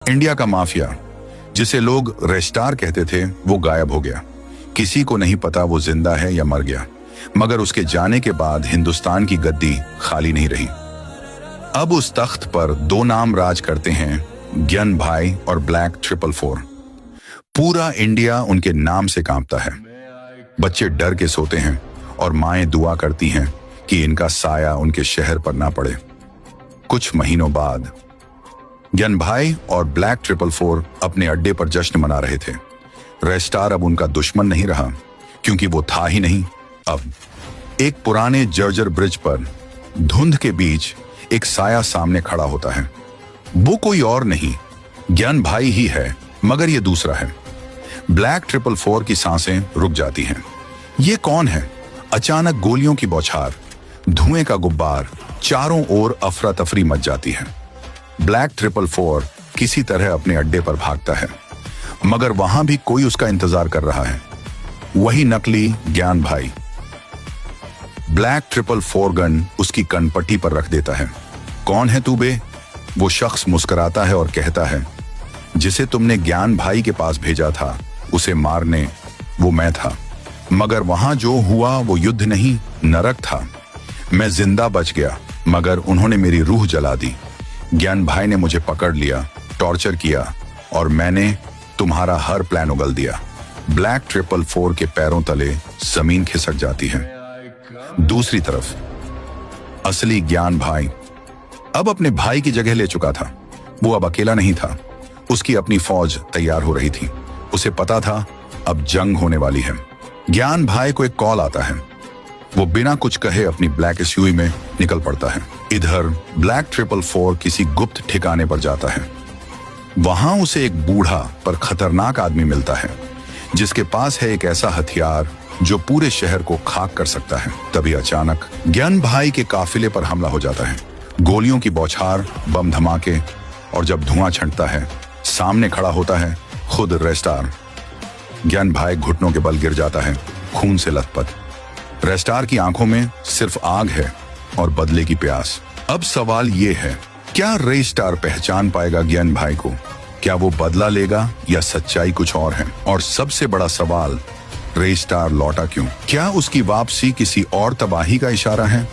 India का mafia, जिसे लोग रेस्टार कहते थे, वो गायब हो गया। किसी को नहीं पता वो जिंदा है या मर गया, मगर उसके जाने के बाद हिंदुस्तान की गद्दी खाली नहीं रही। अब उस तख्त पर दो नाम राज करते हैं, ग्यान भाई और ब्लैक 444। पूरा इंडिया उनके नाम से कांपता है। बच्चे डर के सोते हैं और माएं दुआ करती हैं कि इनका साया उनके शहर पर ना पड़े। कुछ महीनों बाद ग्यान भाई और ब्लैक 444 अपने अड्डे पर जश्न मना रहे थे। रेस्टार अब उनका दुश्मन नहीं रहा, क्योंकि वो था ही नहीं। अब एक पुराने जर्जर ब्रिज पर धुंध के बीच एक साया सामने खड़ा होता है। वो कोई और नहीं, ग्यान भाई ही है, मगर ये दूसरा है। ब्लैक 444 की सांसें रुक जाती हैं। ये कौन है? अचानक गोलियों की बौछार, धुएं का गुब्बार, चारों ओर अफरा तफरी मच जाती है। ब्लैक 444 किसी तरह अपने अड्डे पर भागता है, मगर वहां भी कोई उसका इंतजार कर रहा है। वही नकली ग्यान भाई। ब्लैक 444 गन उसकी कनपट्टी पर रख देता है। कौन है तू बे? वो शख्स मुस्कुराता है और कहता है, जिसे तुमने ग्यान भाई के पास भेजा था उसे मारने, वो मैं था। मगर वहां जो हुआ वो युद्ध नहीं, नरक था। मैं जिंदा बच गया, मगर उन्होंने मेरी रूह जला दी। ग्यान भाई ने मुझे पकड़ लिया, टॉर्चर किया, और मैंने तुम्हारा हर प्लान उगल दिया। ब्लैक 444 के पैरों तले जमीन खिसक जाती है। दूसरी तरफ असली ग्यान भाई अब अपने भाई की जगह ले चुका था। वो अब अकेला नहीं था, उसकी अपनी फौज तैयार हो रही थी। उसे पता था अब जंग होने वाली है। ग्यान भाई को एक कॉल आता है। वो बिना कुछ कहे अपनी ब्लैक एसयूवी में निकल पड़ता है। इधर ब्लैक 444 किसी गुप्त ठिकाने पर जाता है। वहां उसे एक बूढ़ा पर खतरनाक आदमी मिलता है, जिसके पास है एक ऐसा हथियार जो पूरे शहर को खाक कर सकता है। तभी अचानक ग्यान भाई के काफिले पर हमला हो जाता है। गोलियों की बौछार, बम धमाके, और जब धुआं छंटता है, सामने खड़ा होता है खुद रेस्टार। ग्यान भाई घुटनों के बल गिर जाता है, खून से लथपथ। रेस्टार की आंखों में सिर्फ आग है और बदले की प्यास। अब सवाल ये है, क्या रेस्टार पहचान पाएगा ग्यान भाई को? क्या वो बदला लेगा या सच्चाई कुछ और है? और सबसे बड़ा सवाल, रेस्टार लौटा क्यों? क्या उसकी वापसी किसी और तबाही का इशारा है?